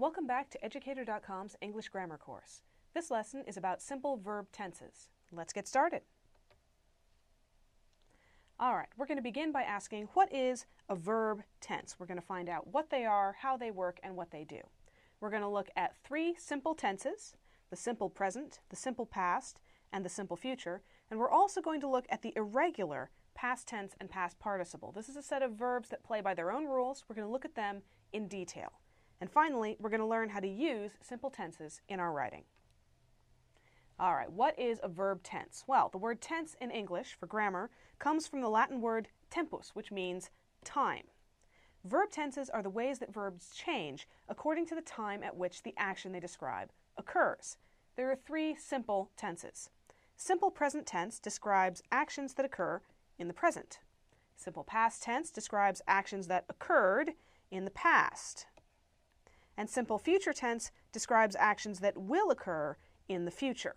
Welcome back to Educator.com's English Grammar course. This lesson is about simple verb tenses. Let's get started. Alright, we're going to begin by asking, what is a verb tense? We're going to find out what they are, how they work, and what they do. We're going to look at three simple tenses: the simple present, the simple past, and the simple future. And we're also going to look at the irregular past tense and past participle. This is a set of verbs that play by their own rules. We're going to look at them in detail. And finally, we're going to learn how to use simple tenses in our writing. All right, what is a verb tense? Well, the word tense in English for grammar comes from the Latin word tempus, which means time. Verb tenses are the ways that verbs change according to the time at which the action they describe occurs. There are three simple tenses. Simple present tense describes actions that occur in the present. Simple past tense describes actions that occurred in the past. And simple future tense describes actions that will occur in the future.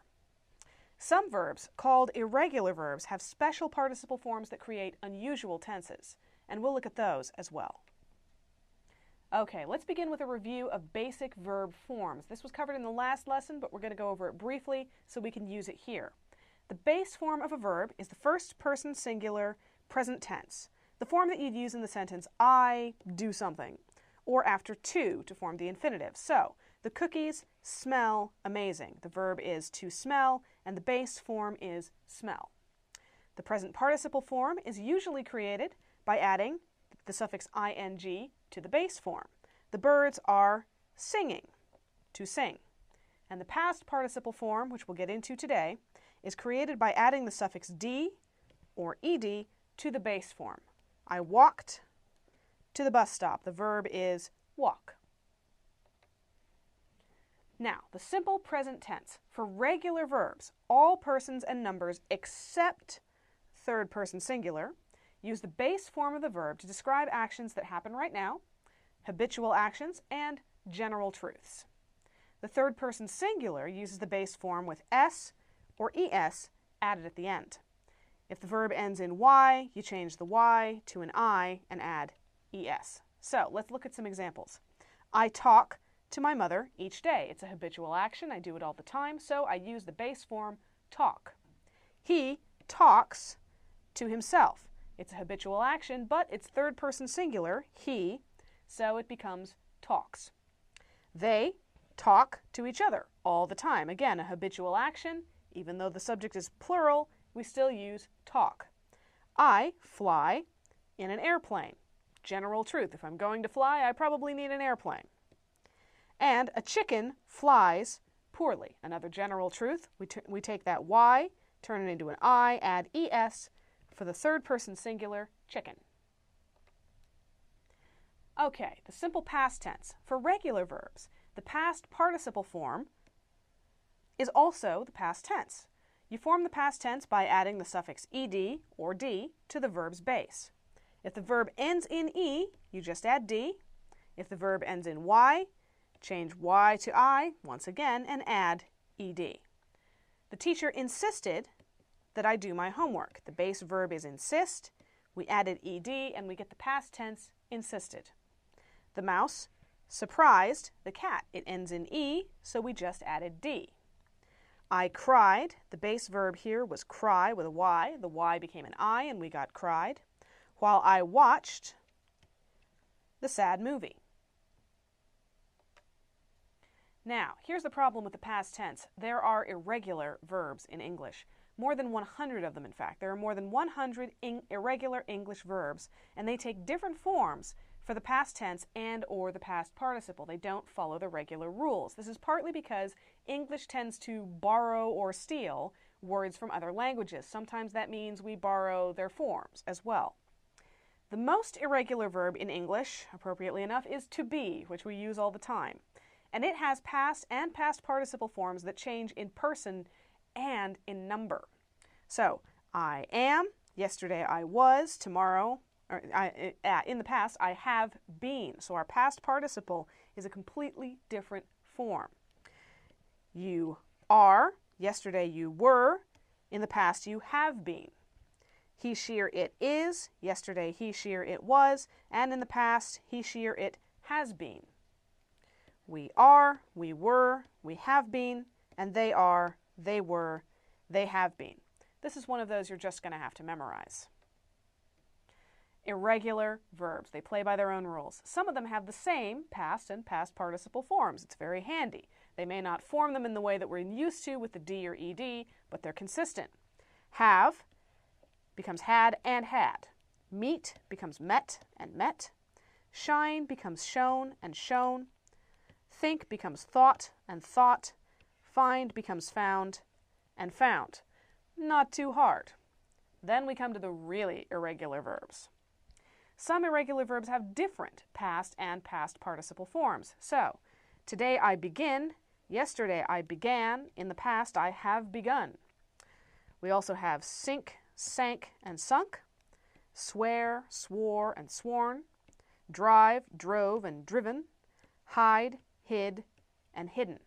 Some verbs, called irregular verbs, have special participle forms that create unusual tenses, and we'll look at those as well. Okay, let's begin with a review of basic verb forms. This was covered in the last lesson, but we're going to go over it briefly so we can use it here. The base form of a verb is the first person singular present tense, the form that you'd use in the sentence, I do something, or after to form the infinitive. So, the cookies smell amazing. The verb is to smell, and the base form is smell. The present participle form is usually created by adding the suffix ing to the base form. The birds are singing, to sing. And the past participle form, which we'll get into today, is created by adding the suffix d or ed to the base form. I walked to the bus stop. The verb is walk. Now, the simple present tense. For regular verbs, all persons and numbers except third person singular use the base form of the verb to describe actions that happen right now, habitual actions, and general truths. The third person singular uses the base form with s or es added at the end. If the verb ends in y, you change the y to an I and add es. So, let's look at some examples. I talk to my mother each day. It's a habitual action. I do it all the time, so I use the base form talk. He talks to himself. It's a habitual action, but it's third person singular, he, so it becomes talks. They talk to each other all the time. Again, a habitual action. Even though the subject is plural, we still use talk. I fly in an airplane. General truth. If I'm going to fly, I probably need an airplane. And a chicken flies poorly. Another general truth. We take that y, turn it into an I, add es for the third person singular, chicken. Okay, the simple past tense. For regular verbs, the past participle form is also the past tense. You form the past tense by adding the suffix ed or d to the verb's base. If the verb ends in e, you just add d. If the verb ends in y, change y to I once again and add ed. The teacher insisted that I do my homework. The base verb is insist. We added ed and we get the past tense insisted. The mouse surprised the cat. It ends in e, so we just added d. I cried. The base verb here was cry with a y. The y became an I and we got cried. While I watched the sad movie. Now, here's the problem with the past tense. There are irregular verbs in English. More than 100 of them, in fact. There are more than 100 irregular English verbs, and they take different forms for the past tense and or the past participle. They don't follow the regular rules. This is partly because English tends to borrow or steal words from other languages. Sometimes that means we borrow their forms as well. The most irregular verb in English, appropriately enough, is to be, which we use all the time. And it has past and past participle forms that change in person and in number. So, I am, yesterday I was, tomorrow, in the past I have been. So our past participle is a completely different form. You are, yesterday you were, in the past you have been. He, she, or it is, yesterday he, she, or it was, and in the past he, she, or it has been. we are, we were, we have been, and they are, they were, they have been. This is one of those you're just going to have to memorize. Irregular verbs. They play by their own rules. Some of them have the same past and past participle forms. It's very handy. They may not form them in the way that we're used to with the D or ED, but they're consistent. Have becomes had and had. Meet becomes met and met. Shine becomes shown and shown. Think becomes thought and thought. Find becomes found and found. Not too hard. Then we come to the really irregular verbs. Some irregular verbs have different past and past participle forms. So, today I begin, yesterday I began, in the past I have begun. We also have sink, sank, and sunk, swear, swore, and sworn, drive, drove, and driven, hide, hid, and hidden.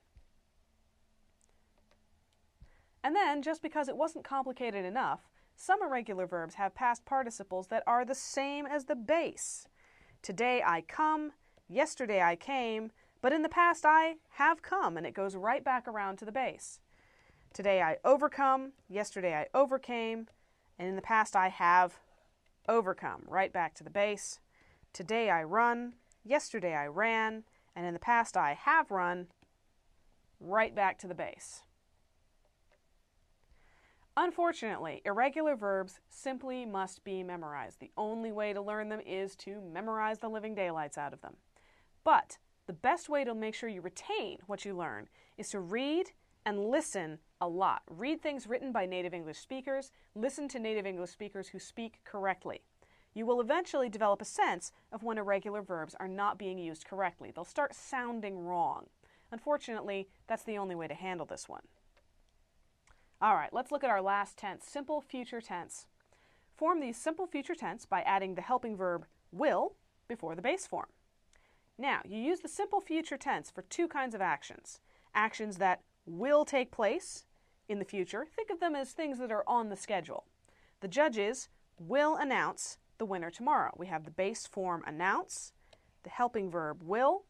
And then, just because it wasn't complicated enough, some irregular verbs have past participles that are the same as the base. Today I come, yesterday I came, but in the past I have come, and it goes right back around to the base. Today I overcome, yesterday I overcame, and in the past I have overcome, right back to the base. Today I run, yesterday I ran, and in the past I have run, right back to the base. Unfortunately, irregular verbs simply must be memorized. The only way to learn them is to memorize the living daylights out of them. But the best way to make sure you retain what you learn is to read and listen a lot. Read things written by native English speakers. Listen to native English speakers who speak correctly. You will eventually develop a sense of when irregular verbs are not being used correctly. They'll start sounding wrong. Unfortunately, that's the only way to handle this one. All right, let's look at our last tense, simple future tense. Form the simple future tense by adding the helping verb will before the base form. Now, you use the simple future tense for two kinds of actions. Actions that will take place in the future. Think of them as things that are on the schedule. The judges will announce the winner tomorrow. We have the base form announce, the helping verb will,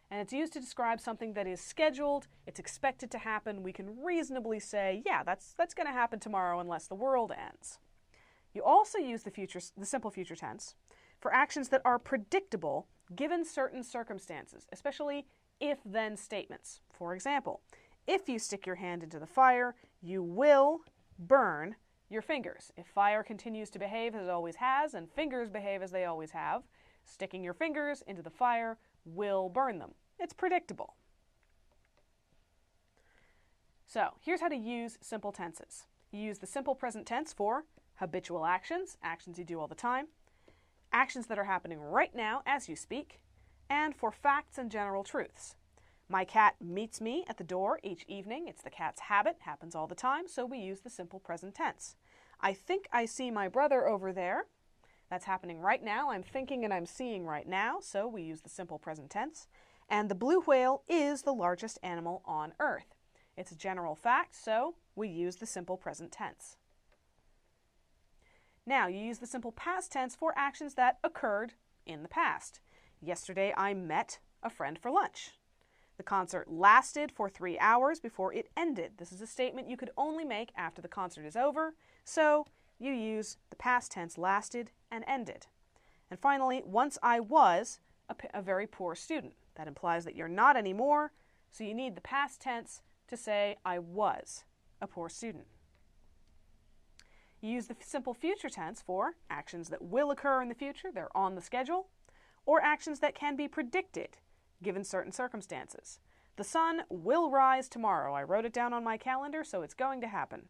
and it's used to describe something that is scheduled, it's expected to happen. We can reasonably say, yeah, that's going to happen tomorrow unless the world ends. You also use the simple future tense for actions that are predictable given certain circumstances, especially if-then statements. For example, if you stick your hand into the fire, you will burn your fingers. If fire continues to behave as it always has and fingers behave as they always have, sticking your fingers into the fire will burn them. It's predictable. So, here's how to use simple tenses. You use the simple present tense for habitual actions, actions you do all the time, actions that are happening right now as you speak, and for facts and general truths. My cat meets me at the door each evening. It's the cat's habit, happens all the time, so we use the simple present tense. I think I see my brother over there. That's happening right now. I'm thinking and I'm seeing right now, so we use the simple present tense. And the blue whale is the largest animal on Earth. It's a general fact, so we use the simple present tense. Now, you use the simple past tense for actions that occurred in the past. Yesterday, I met a friend for lunch. The concert lasted for 3 hours before it ended. This is a statement you could only make after the concert is over, so you use the past tense lasted and ended. And finally, once I was a very poor student. That implies that you're not anymore, so you need the past tense to say I was a poor student. You use the simple future tense for actions that will occur in the future, they're on the schedule, or actions that can be predicted given certain circumstances. The sun will rise tomorrow. I wrote it down on my calendar, so it's going to happen.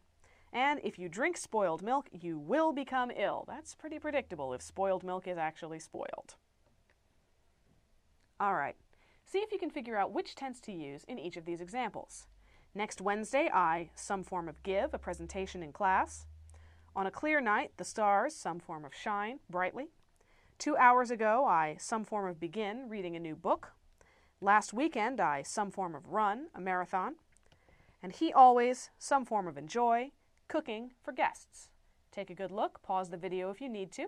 And if you drink spoiled milk, you will become ill. That's pretty predictable if spoiled milk is actually spoiled. All right, see if you can figure out which tense to use in each of these examples. Next Wednesday, I, some form of give, a presentation in class. On a clear night, the stars, some form of shine, brightly. 2 hours ago, I, some form of begin, reading a new book. Last weekend, I, some form of run, a marathon. And he always, some form of enjoy, cooking for guests. Take a good look, pause the video if you need to.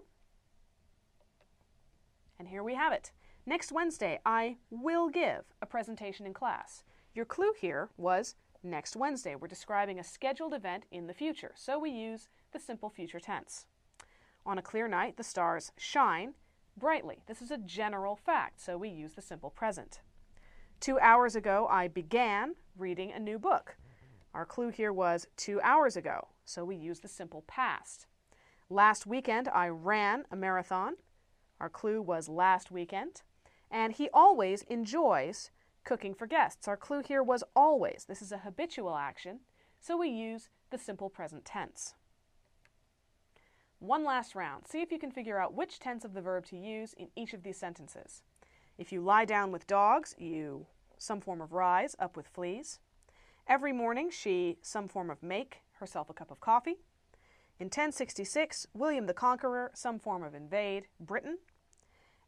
And here we have it. Next Wednesday, I will give a presentation in class. Your clue here was next Wednesday. We're describing a scheduled event in the future, so we use the simple future tense. On a clear night, the stars shine brightly. This is a general fact, so we use the simple present. 2 hours ago, I began reading a new book. Our clue here was 2 hours ago, so we use the simple past. Last weekend, I ran a marathon. Our clue was last weekend. And he always enjoys cooking for guests. Our clue here was always. This is a habitual action, so we use the simple present tense. One last round. See if you can figure out which tense of the verb to use in each of these sentences. If you lie down with dogs, you some form of rise, up with fleas. Every morning she some form of make herself a cup of coffee. In 1066, William the Conqueror, some form of invade Britain.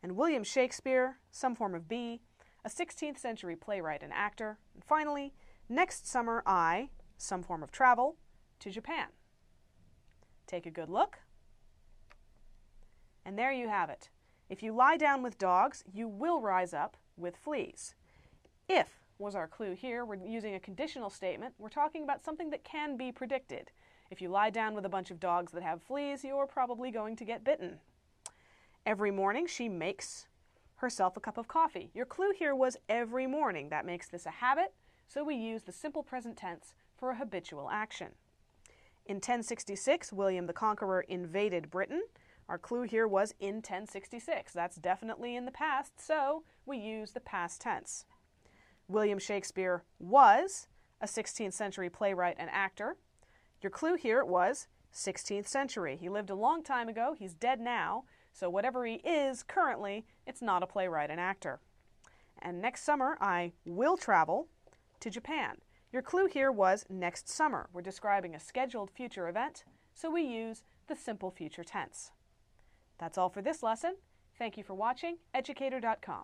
And William Shakespeare, some form of be, a 16th century playwright and actor. And finally, next summer I, some form of travel, to Japan. Take a good look. And there you have it. If you lie down with dogs, you will rise up with fleas. If was our clue here. We're using a conditional statement. We're talking about something that can be predicted. If you lie down with a bunch of dogs that have fleas, you're probably going to get bitten. Every morning she makes herself a cup of coffee. Your clue here was every morning. That makes this a habit, so we use the simple present tense for a habitual action. In 1066, William the Conqueror invaded Britain. Our clue here was in 1066. That's definitely in the past, so we use the past tense. William Shakespeare was a 16th century playwright and actor. Your clue here was 16th century. He lived a long time ago. He's dead now, so whatever he is currently, it's not a playwright and actor. And next summer, I will travel to Japan. Your clue here was next summer. We're describing a scheduled future event, so we use the simple future tense. That's all for this lesson. Thank you for watching Educator.com.